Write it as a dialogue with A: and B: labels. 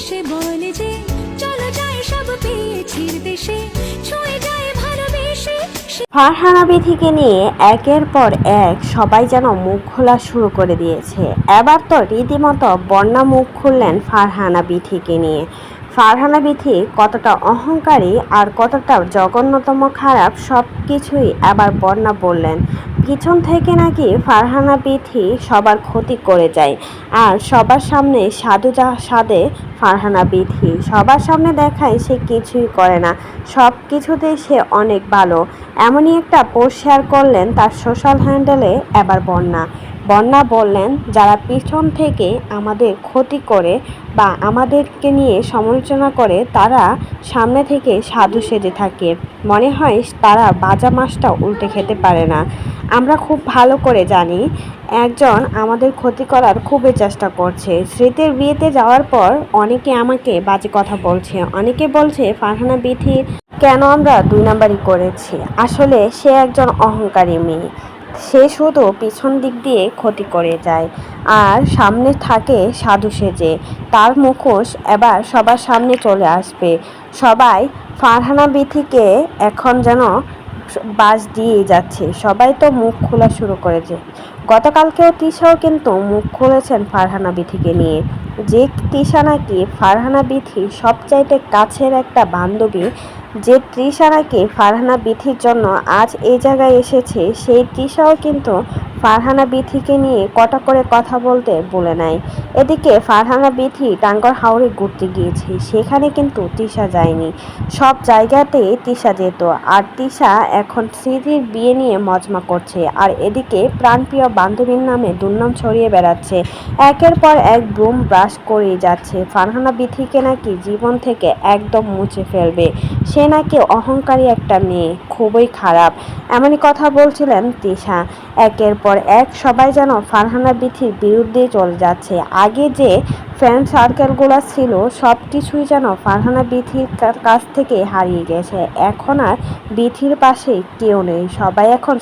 A: হেসে বলে যে চলো যাই সব পেয়েছির দেশে, ছুঁয়ে যায় ভালোবেসে।
B: ফারহানা বিথিকে নিয়ে একের পর এক সবাই যেন মুখ খোলা শুরু করে দিয়েছে। এবার তো রীতিমতো বন্যা মুখ খুললেন ফারহানা বিথিকে নিয়ে। ফারহানা বিথি কতটা অহংকারী আর কতটা জঘন্যতম খারাপ সব কিছুই এবার বন্যা বললেন। পিছন থেকে নাকি ফারহানা বিথি সবার ক্ষতি করে যায়, আর সবার সামনে সাধু সাধে ফারহানা বিথি, সবার সামনে দেখায় সে কিছুই করে না, সব কিছুতেই সে অনেক ভালো। এমনই একটা পোস্ট শেয়ার করলেন তার সোশ্যাল হ্যান্ডেলে এবার বন্যা। বন্যা বললেন, যারা পিছন থেকে আমাদের ক্ষতি করে বা আমাদেরকে নিয়ে সমালোচনা করে তারা সামনে থেকে সাধু সেজে থাকে, মনে হয় তারা বাজা মাছটা উল্টে খেতে পারে না। আমরা খুব ভালো করে জানি একজন আমাদের ক্ষতি করার খুবই চেষ্টা করছে। স্মৃতির বিয়েতে যাওয়ার পর অনেকে আমাকে বাজে কথা বলছে, অনেকে বলছে ফারহানা বিথি কেন আমরা 2 নাম্বারই করেছি। আসলে সে একজন অহংকারী মেয়ে, সে শুধু পিছন দিক দিয়ে ক্ষতি করে যায় আর সামনে থাকে সাধু সেজে। তার মুখোশ এবার সবার সামনে চলে আসবে। সবাই ফারহানা বিথিকে এখন যেন বাস দিয়ে যাচ্ছে, সবাই তো মুখ খোলা শুরু করেছে। গতকালকেও তৃষাও কিন্তু মুখ খুলেছেন ফারহানা বিথিকে নিয়ে, যে তৃষা নাকি ফারহানা বিথি সবচাইতে কাছের একটা বান্ধবী, যে তৃষা নাকি ফারহানা বিথির জন্য আজ এই জায়গায় এসেছে, সেই তৃষাও কিন্তু ফারহানা বিথিকে নিয়ে কটা করে কথা বলতে বলে নাই। এদিকে ফারহানা বিথি টাঙ্গর হাওরে ঘুরতে গিয়েছে, সেখানে কিন্তু তৃষা যায়নি। সব জায়গাতেই তৃষা যেত, আর তৃষা এখন স্মৃতির বিয়ে নিয়ে মজমা করছে, আর এদিকে প্রাণপ্রিয় বান্ধবীর নামে দুর্নাম ছড়িয়ে বেড়াচ্ছে। একের পর এক ব্রুম ব্রাশ করেই যাচ্ছে, ফারহানা বিথিকে নাকি জীবন থেকে একদম মুছে ফেলবে, সে নাকি অহংকারী একটা মেয়ে, খুবই খারাপ, এমনই কথা বলছিলেন তৃষা। একের পর এক সবাই যেন ফারহানা বিথির বিরুদ্ধেই চলে যাচ্ছে। আগে যে ফ্রেন্ড সার্কেলগুলো ছিল সব কিছুই যেন ফারহানা বিথির কাছ থেকে হারিয়ে গেছে, এখন আর বিথির পাশে কেউ নেই, সবাই এখন